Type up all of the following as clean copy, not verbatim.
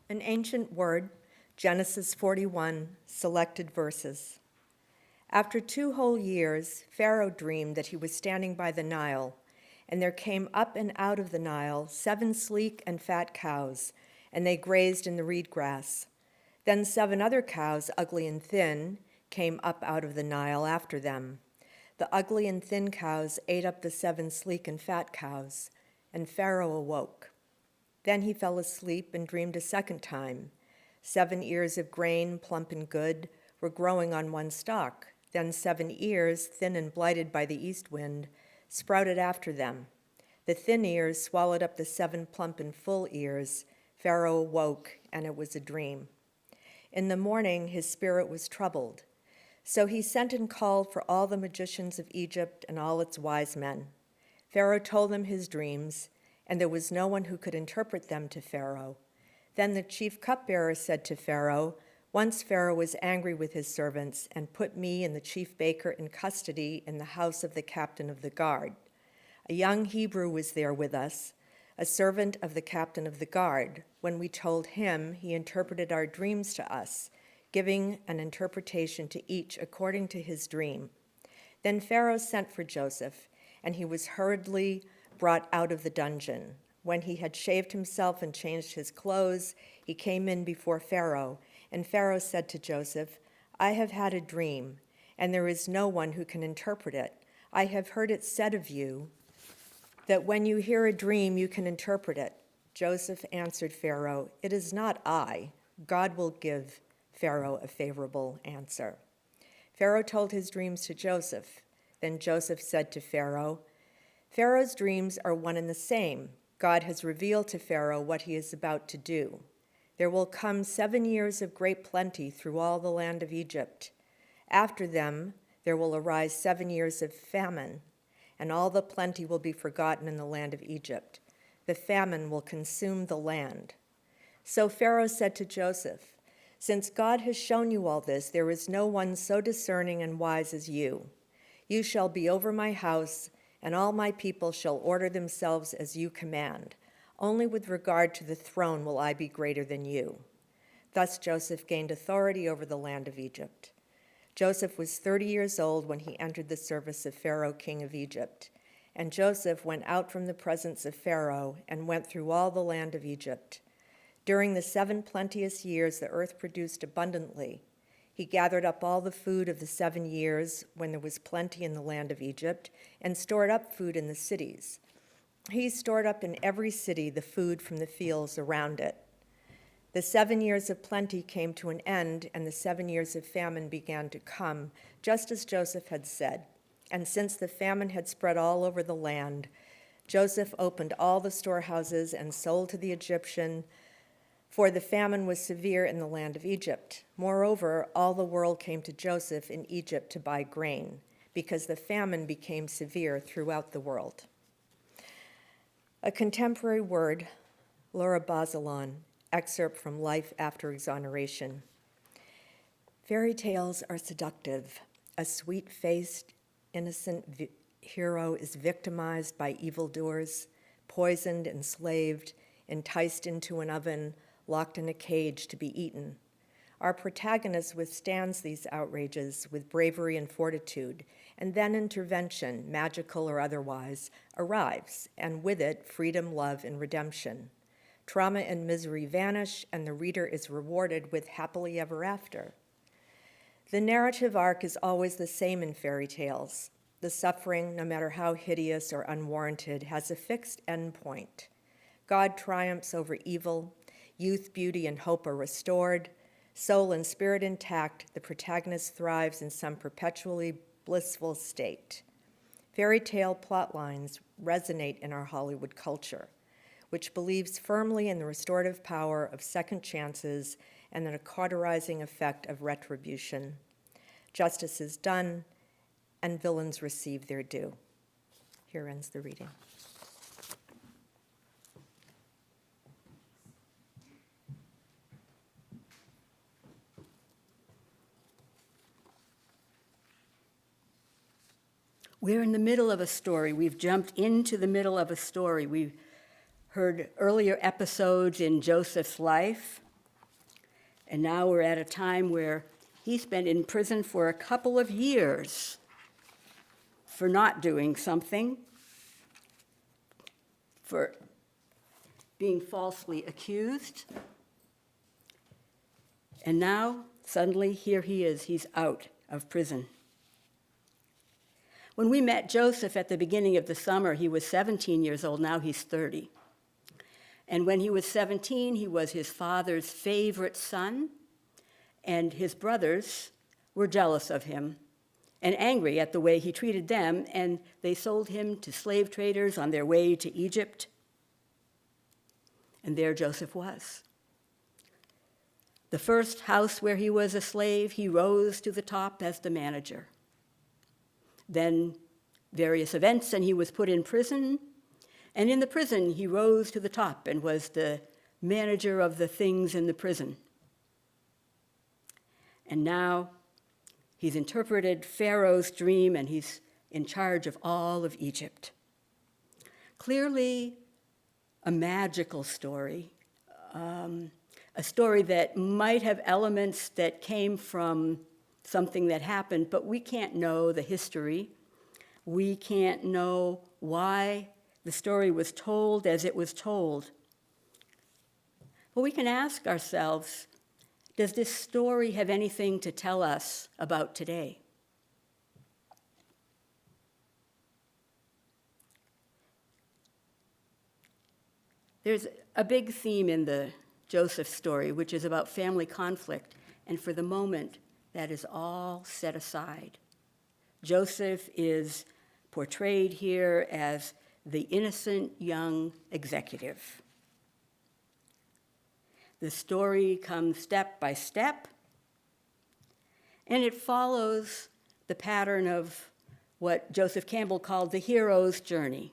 An ancient word, Genesis 41, selected verses. After 2 whole years, Pharaoh dreamed that he was standing by the Nile, and there came up and out of the Nile 7 sleek and fat cows, and they grazed in the reed grass. Then 7 other cows, ugly and thin, came up out of the Nile after them. The ugly and thin cows ate up the 7 sleek and fat cows, and Pharaoh awoke. Then he fell asleep and dreamed a second time. 7 ears of grain, plump and good, were growing on one stalk. Then 7 ears, thin and blighted by the east wind, sprouted after them. The thin ears swallowed up the 7 plump and full ears. Pharaoh awoke, and it was a dream. In the morning, his spirit was troubled. So he sent and called for all the magicians of Egypt and all its wise men. Pharaoh told them his dreams, and there was no one who could interpret them to Pharaoh. Then the chief cupbearer said to Pharaoh, "Once Pharaoh was angry with his servants and put me and the chief baker in custody in the house of the captain of the guard. A young Hebrew was there with us, a servant of the captain of the guard. When we told him, he interpreted our dreams to us, giving an interpretation to each according to his dream. Then Pharaoh sent for Joseph, and he was hurriedly brought out of the dungeon. When he had shaved himself and changed his clothes, he came in before Pharaoh, and Pharaoh said to Joseph, "I have had a dream, and there is no one who can interpret it. I have heard it said of you that when you hear a dream, you can interpret it." Joseph answered Pharaoh, "It is not I. God will give Pharaoh a favorable answer." Pharaoh told his dreams to Joseph. Then Joseph said to Pharaoh, "Pharaoh's dreams are one and the same. God has revealed to Pharaoh what he is about to do. There will come 7 years of great plenty through all the land of Egypt. After them, there will arise 7 years of famine, and all the plenty will be forgotten in the land of Egypt. The famine will consume the land." So Pharaoh said to Joseph, "Since God has shown you all this, there is no one so discerning and wise as you. You shall be over my house, and all my people shall order themselves as you command. Only with regard to the throne will I be greater than you." Thus Joseph gained authority over the land of Egypt. Joseph was 30 years old when he entered the service of Pharaoh, king of Egypt. And Joseph went out from the presence of Pharaoh and went through all the land of Egypt. During the 7 plenteous years, the earth produced abundantly. He gathered up all the food of the 7 years when there was plenty in the land of Egypt and stored up food in the cities. He stored up in every city the food from the fields around it. The 7 years of plenty came to an end, and the 7 years of famine began to come, just as Joseph had said. And since the famine had spread all over the land, Joseph opened all the storehouses and sold to the Egyptian, for the famine was severe in the land of Egypt. Moreover, all the world came to Joseph in Egypt to buy grain, because the famine became severe throughout the world. A contemporary word, lorabazalon, excerpt from Life After Exoneration. Fairy tales are seductive. A sweet-faced, innocent hero is victimized by evildoers, poisoned, enslaved, enticed into an oven, locked in a cage to be eaten. Our protagonist withstands these outrages with bravery and fortitude, and then intervention, magical or otherwise, arrives, and with it, freedom, love, and redemption. Trauma and misery vanish, and the reader is rewarded with happily ever after. The narrative arc is always the same in fairy tales. The suffering, no matter how hideous or unwarranted, has a fixed endpoint. God triumphs over evil, youth, beauty, and hope are restored, soul and spirit intact, the protagonist thrives in some perpetually blissful state. Fairy tale plot lines resonate in our Hollywood culture, which believes firmly in the restorative power of second chances and the cauterizing effect of retribution. Justice is done, and villains receive their due. Here ends the reading. We're in the middle of a story. We've jumped into the middle of a story. We've heard earlier episodes in Joseph's life, And now we're at a time where he's been in prison for a couple of years for not doing something, for being falsely accused. And now, suddenly, here he is. He's out of prison. When we met Joseph at the beginning of the summer, he was 17 years old. Now he's 30. And when he was 17, he was his father's favorite son, and his brothers were jealous of him and angry at the way he treated them, and they sold him to slave traders on their way to Egypt. And there Joseph was. The first house where he was a slave, he rose to the top as the manager. Then various events, and he was put in prison. And in the prison, he rose to the top and was the manager of the things in the prison. And now he's interpreted Pharaoh's dream, and he's in charge of all of Egypt. Clearly, a magical story, a story that might have elements that came from something that happened, but we can't know the history. We can't know why the story was told as it was told. But we can ask ourselves, does this story have anything to tell us about today? There's a big theme in the Joseph story, which is about family conflict, and for the moment, that is all set aside. Joseph is portrayed here as the innocent young executive. The story comes step by step, and it follows the pattern of what Joseph Campbell called the hero's journey,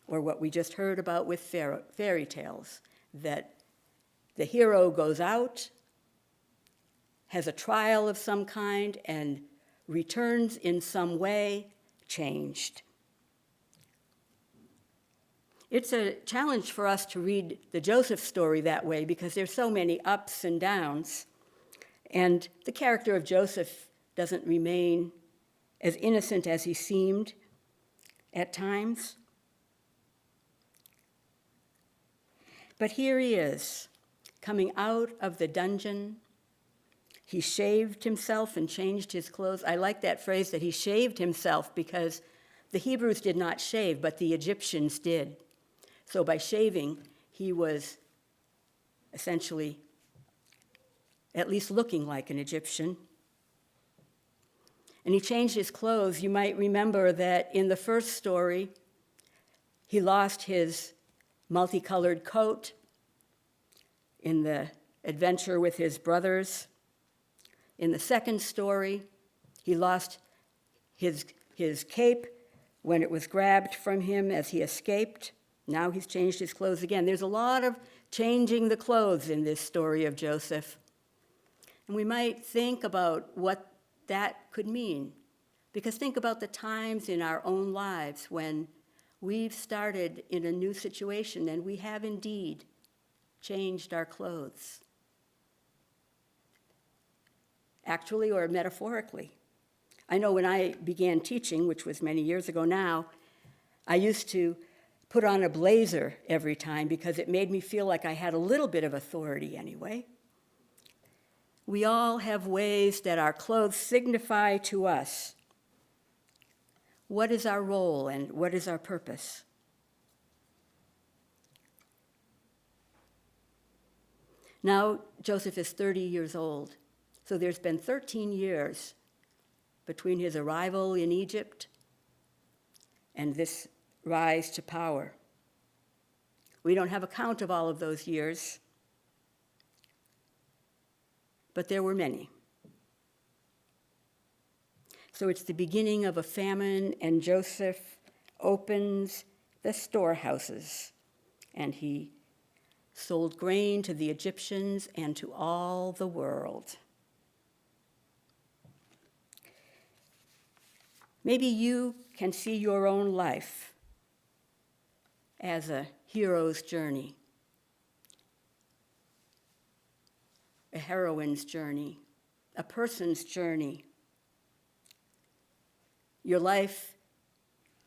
or what we just heard about with fairy tales, that the hero goes out, has a trial of some kind, and returns in some way changed. It's a challenge for us to read the Joseph story that way because there's so many ups and downs, and the character of Joseph doesn't remain as innocent as he seemed at times. But here he is, coming out of the dungeon. He shaved himself and changed his clothes. I like that phrase that he shaved himself because the Hebrews did not shave, but the Egyptians did. So by shaving, he was essentially at least looking like an Egyptian. And he changed his clothes. You might remember that in the first story, he lost his multicolored coat in the adventure with his brothers. In the second story, he lost his cape when it was grabbed from him as he escaped. Now he's changed his clothes again. There's a lot of changing the clothes in this story of Joseph. And we might think about what that could mean. Because think about the times in our own lives when we've started in a new situation and we have indeed changed our clothes. Actually or metaphorically. I know when I began teaching, which was many years ago now, I used to put on a blazer every time because it made me feel like I had a little bit of authority anyway. We all have ways that our clothes signify to us what is our role and what is our purpose. Now, Joseph is 30 years old, so there's been 13 years between his arrival in Egypt and this rise to power. We don't have a count of all of those years, but there were many. So it's the beginning of a famine, and Joseph opens the storehouses, and he sold grain to the Egyptians and to all the world. Maybe you can see your own life as a hero's journey, a heroine's journey, a person's journey. Your life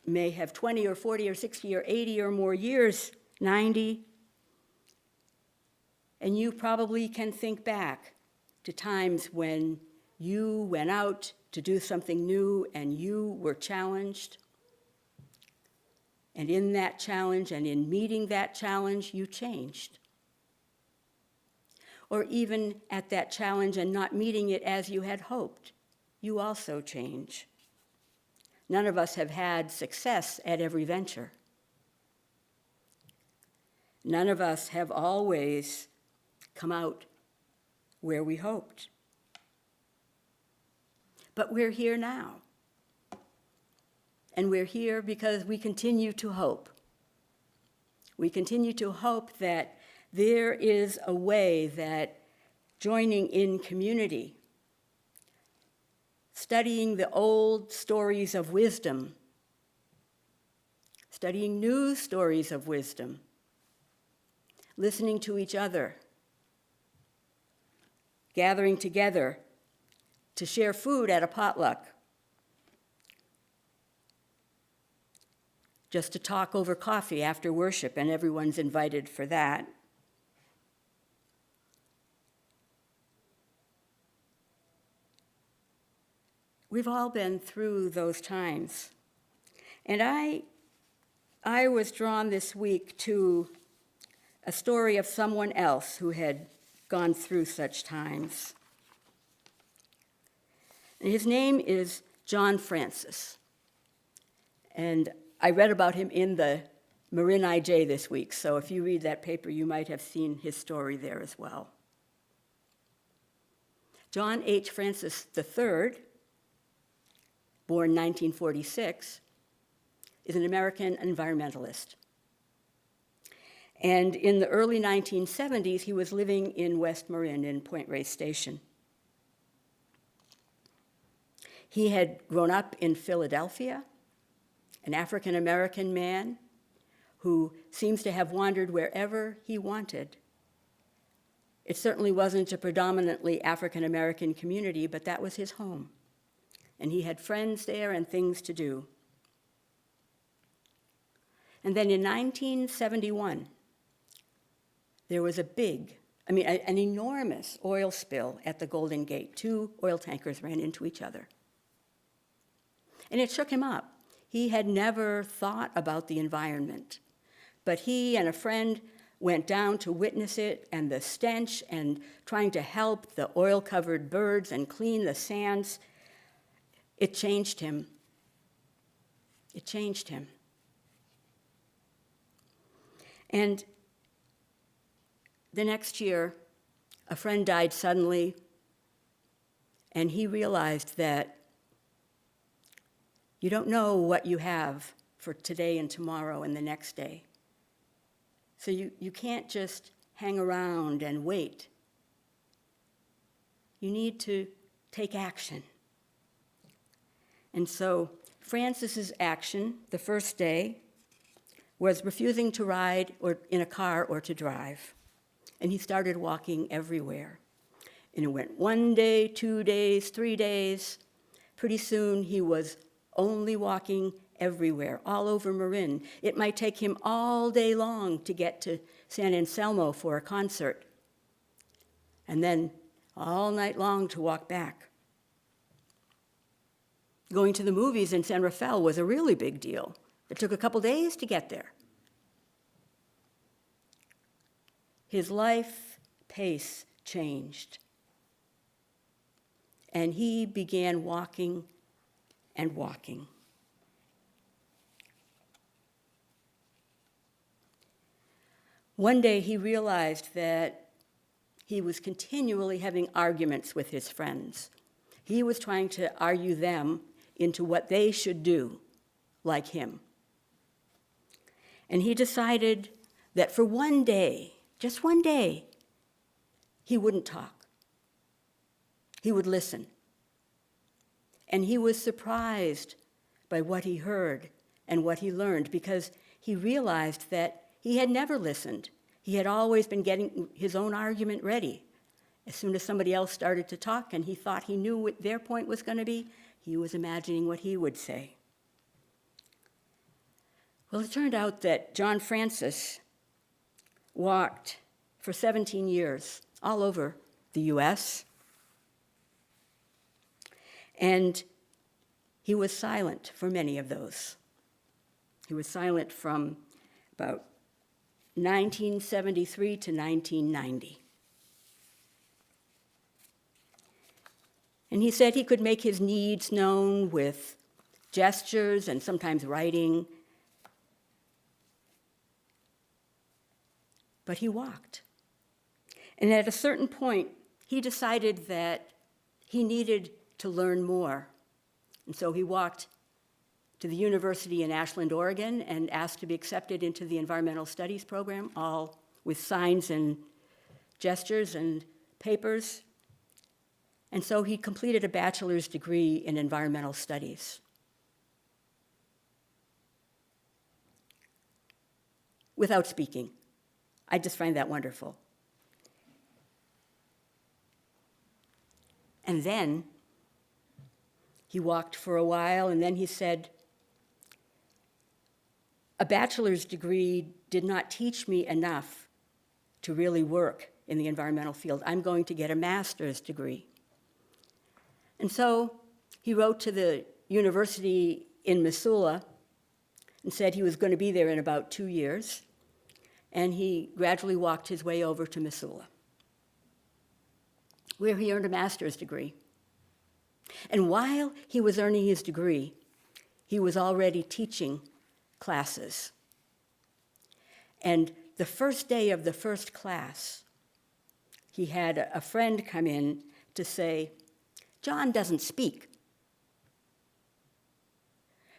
may have 20 or 40 or 60 or 80 or more years, 90, and you probably can think back to times when you went out to do something new and you were challenged. And in that challenge and in meeting that challenge, you changed. Or even at that challenge and not meeting it as you had hoped, you also change. None of us have had success at every venture. None of us have always come out where we hoped. But we're here now. And we're here because we continue to hope. We continue to hope that there is a way that joining in community, studying the old stories of wisdom, studying new stories of wisdom, listening to each other, gathering together to share food at a potluck, just to talk over coffee after worship, and everyone's invited for that. We've all been through those times. And I was drawn this week to a story of someone else who had gone through such times. And his name is John Francis. And I read about him in the Marin IJ this week, so if you read that paper, you might have seen his story there as well. John H. Francis III, born 1946, is an American environmentalist. And in the early 1970s, he was living in West Marin in Point Reyes Station. He had grown up in Philadelphia, an African-American man who seems to have wandered wherever he wanted. It certainly wasn't a predominantly African-American community, but that was his home. And he had friends there and things to do. And then in 1971, there was an enormous oil spill at the Golden Gate. 2 oil tankers ran into each other. And it shook him up. He had never thought about the environment, but he and a friend went down to witness it, and the stench and trying to help the oil-covered birds and clean the sands, it changed him. It changed him. And the next year, a friend died suddenly, and he realized that you don't know what you have for today and tomorrow and the next day. So you can't just hang around and wait. You need to take action. And so Francis's action the first day was refusing to ride or in a car or to drive. And he started walking everywhere. And it went 1 day, 2 days, 3 days. Pretty soon he was only walking everywhere, all over Marin. It might take him all day long to get to San Anselmo for a concert, and then all night long to walk back. Going to the movies in San Rafael was a really big deal. It took a couple days to get there. His life pace changed, and he began walking and walking. One day he realized that he was continually having arguments with his friends. He was trying to argue them into what they should do, like him. And he decided that for 1 day, just 1 day, he wouldn't talk. He would listen. And he was surprised by what he heard and what he learned, because he realized that he had never listened. He had always been getting his own argument ready, As soon as somebody else started to talk and he thought he knew what their point was going to be, he was imagining what he would say. Well, it turned out that John Francis walked for 17 years all over the U.S., and he was silent for many of those. He was silent from about 1973 to 1990. And he said he could make his needs known with gestures and sometimes writing. But he walked. And at a certain point, he decided that he needed to learn more. And so he walked to the university in Ashland, Oregon, and asked to be accepted into the environmental studies program, all with signs and gestures and papers. And so he completed a bachelor's degree in environmental studies. Without speaking. I just find that wonderful. And then he walked for a while, and then he said, a bachelor's degree did not teach me enough to really work in the environmental field. I'm going to get a master's degree. And so he wrote to the university in Missoula and said he was going to be there in about 2 years, and he gradually walked his way over to Missoula, where he earned a master's degree. And while he was earning his degree, he was already teaching classes. And the first day of the first class, he had a friend come in to say, John doesn't speak.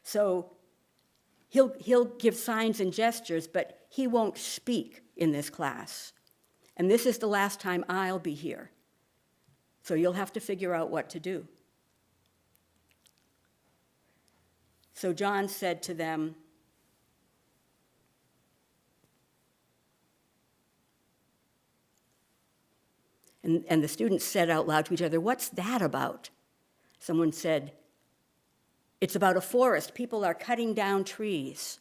So he'll give signs and gestures, but he won't speak in this class. And this is the last time I'll be here. So you'll have to figure out what to do. So John said to them, and the students said out loud to each other, what's that about? Someone said, it's about a forest. People are cutting down trees.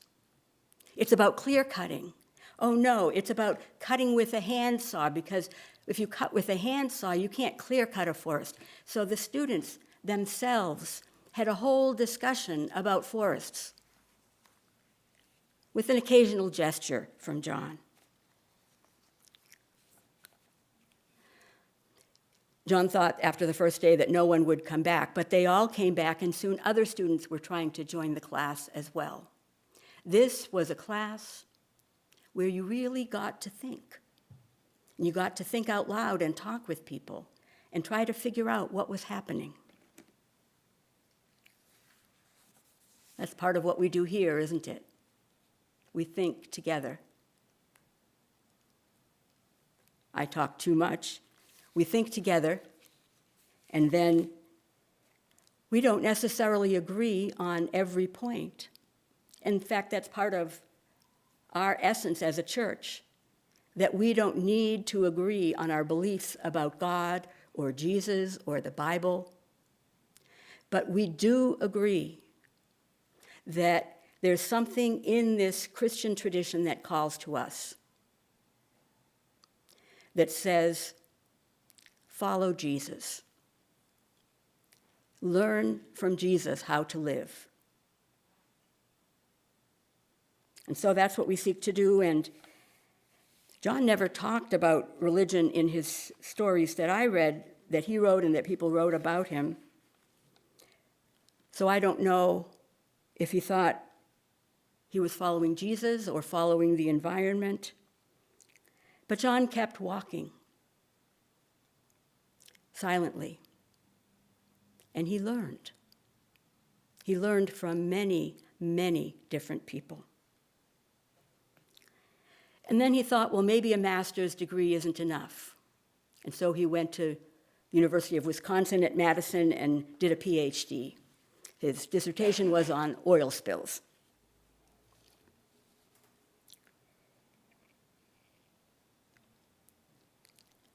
It's about clear cutting. Oh no, it's about cutting with a handsaw, because if you cut with a handsaw, you can't clear cut a forest. So the students themselves had a whole discussion about forests with an occasional gesture from John. John thought after the first day that no one would come back, but they all came back, and soon other students were trying to join the class as well. This was a class where you really got to think. You got to think out loud and talk with people and try to figure out what was happening. That's part of what we do here, isn't it? We think together. I talk too much. We think together, and then we don't necessarily agree on every point. In fact, that's part of our essence as a church, that we don't need to agree on our beliefs about God or Jesus or the Bible, but we do agree that there's something in this Christian tradition that calls to us, that says, follow Jesus. Learn from Jesus how to live. And so that's what we seek to do. And John never talked about religion in his stories that I read, that he wrote and that people wrote about him. So I don't know if he thought he was following Jesus or following the environment. But John kept walking silently. And he learned. He learned from many, many different people. And then he thought, well, maybe a master's degree isn't enough. And so he went to University of Wisconsin at Madison and did a PhD. His dissertation was on oil spills.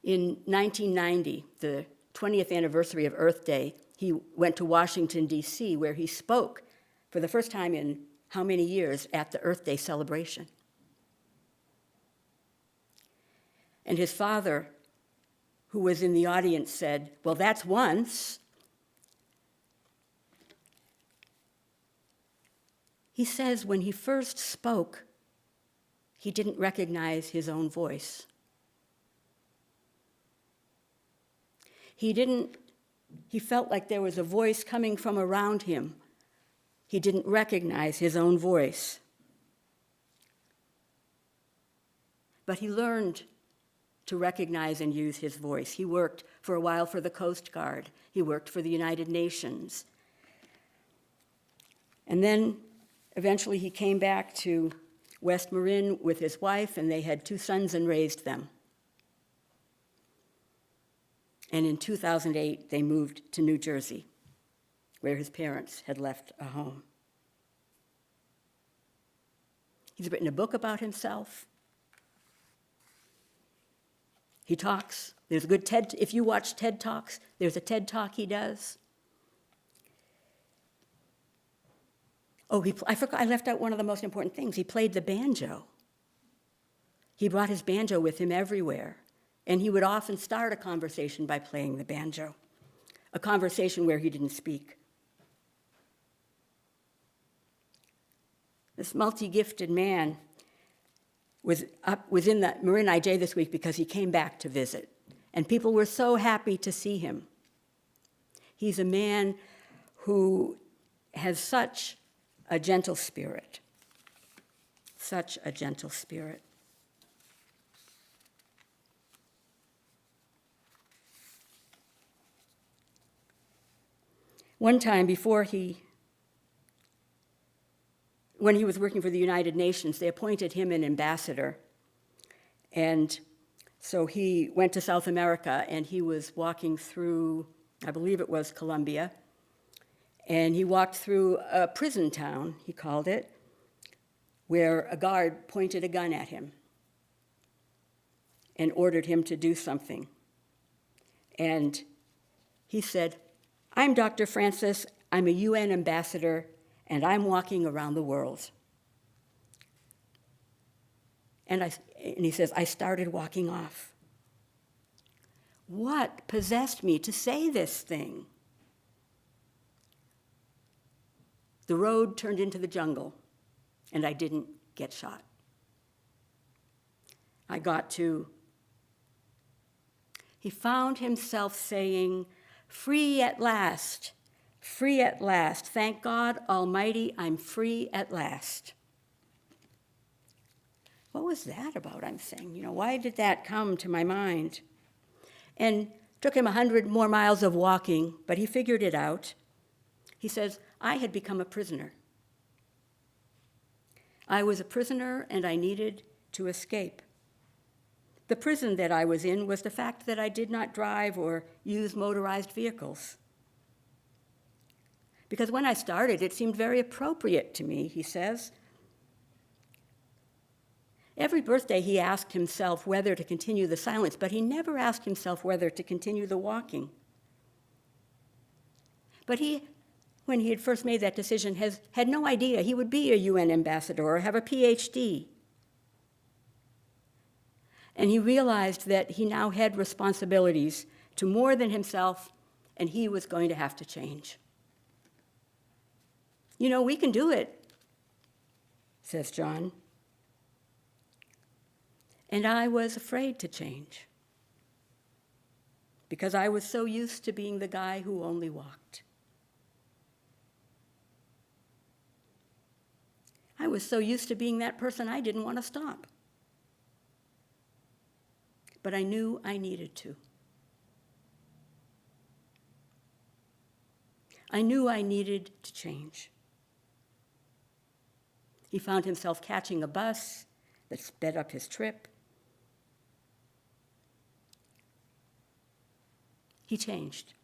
In 1990, the 20th anniversary of Earth Day, he went to Washington, D.C., where he spoke for the first time in how many years at the Earth Day celebration. And his father, who was in the audience, said, "Well, that's once." He says when he first spoke, he didn't recognize his own voice. He felt like there was a voice coming from around him. He didn't recognize his own voice. But he learned to recognize and use his voice. He worked for a while for the Coast Guard. He worked for the United Nations. And then eventually he came back to West Marin with his wife, and they had 2 sons and raised them. And in 2008, they moved to New Jersey, where his parents had left a home. He's written a book about himself. He talks. There's a good TED, if you watch TED Talks, there's a TED Talk he does. Oh, I left out one of the most important things. He played the banjo. He brought his banjo with him everywhere. And he would often start a conversation by playing the banjo, a conversation where he didn't speak. This multi-gifted man was in the Marin IJ this week because he came back to visit, and people were so happy to see him. He's a man who has such a gentle spirit, such a gentle spirit. One time when he was working for the United Nations, they appointed him an ambassador. And so he went to South America, and he was walking through, I believe it was Colombia, and he walked through a prison town, he called it, where a guard pointed a gun at him and ordered him to do something. And he said, "I'm Dr. Francis, I'm a UN ambassador, and I'm walking around the world." And he says, "I started walking off. What possessed me to say this thing?" The road turned into the jungle, and I didn't get shot. He found himself saying, "Free at last, free at last. Thank God Almighty, I'm free at last." What was that about, I'm saying? Why did that come to my mind? And it took him 100 more miles of walking, but he figured it out. He says, "I had become a prisoner. I was a prisoner, and I needed to escape. The prison that I was in was the fact that I did not drive or use motorized vehicles. Because when I started, it seemed very appropriate to me," he says. Every birthday he asked himself whether to continue the silence, but he never asked himself whether to continue the walking. But when he had first made that decision, had no idea he would be a UN ambassador or have a PhD. And he realized that he now had responsibilities to more than himself, and he was going to have to change. We can do it, says John. And I was afraid to change because I was so used to being the guy who only walked. I was so used to being that person I didn't want to stop. But I knew I needed to. I knew I needed to change. He found himself catching a bus that sped up his trip. He changed.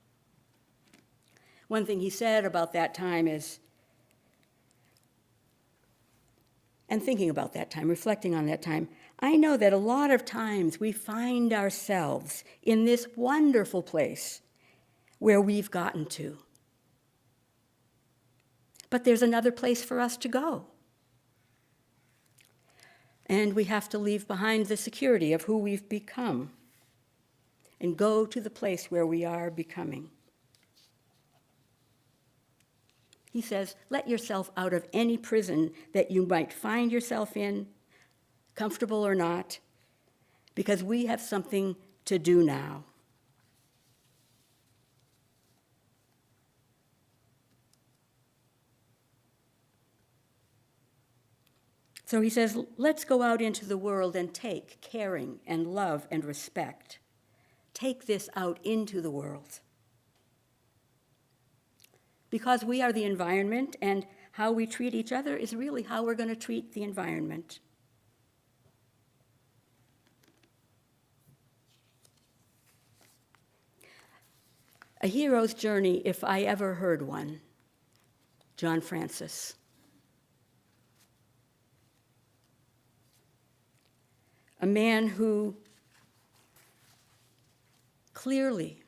One thing he said about that time is, and thinking about that time, reflecting on that time, I know that a lot of times we find ourselves in this wonderful place where we've gotten to. But there's another place for us to go. And we have to leave behind the security of who we've become and go to the place where we are becoming. He says, let yourself out of any prison that you might find yourself in, comfortable or not, because we have something to do now. So he says, let's go out into the world and take caring and love and respect. Take this out into the world. Because we are the environment, and how we treat each other is really how we're going to treat the environment. A hero's journey, if I ever heard one, John Francis. A man who clearly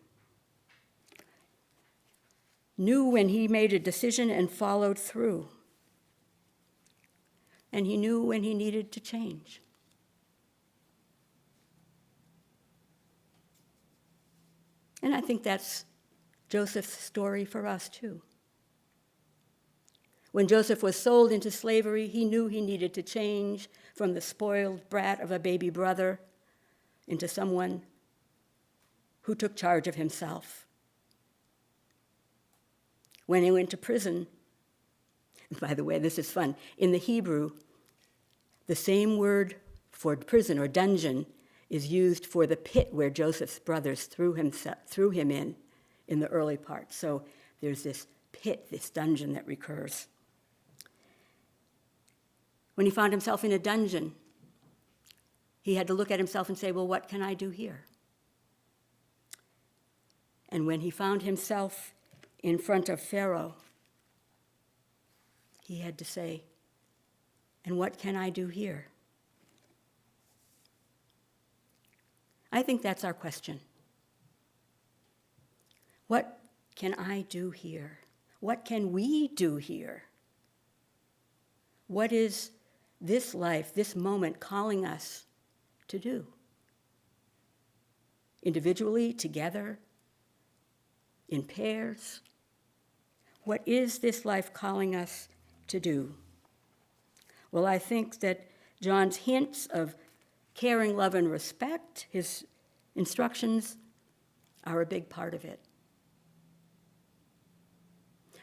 knew when he made a decision and followed through. And he knew when he needed to change. And I think that's Joseph's story for us too. When Joseph was sold into slavery, he knew he needed to change from the spoiled brat of a baby brother into someone who took charge of himself. When he went to prison, by the way, this is fun, in the Hebrew, the same word for prison or dungeon is used for the pit where Joseph's brothers threw him in the early part. So there's this pit, this dungeon that recurs. When he found himself in a dungeon, he had to look at himself and say, well, what can I do here? And when he found himself in front of Pharaoh, he had to say, and what can I do here? I think that's our question. What can I do here? What can we do here? What is this life, this moment calling us to do? Individually, together, in pairs? What is this life calling us to do? Well, I think that John's hints of caring, love, and respect, his instructions, are a big part of it.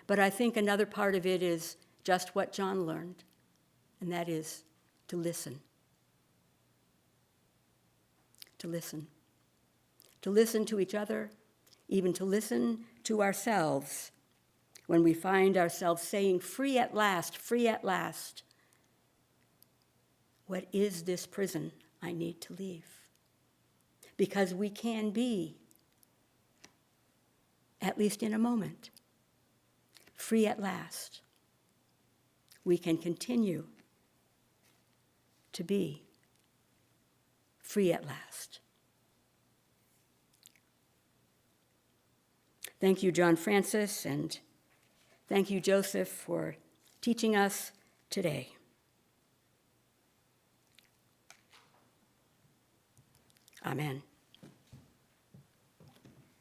But I think another part of it is just what John learned, and that is to listen. To listen. To listen to each other, even to listen to ourselves when we find ourselves saying, free at last, free at last. What is this prison I need to leave? Because we can be, at least in a moment, free at last. We can continue to be free at last. Thank you, John Francis, and thank you, Joseph, for teaching us today. Amen.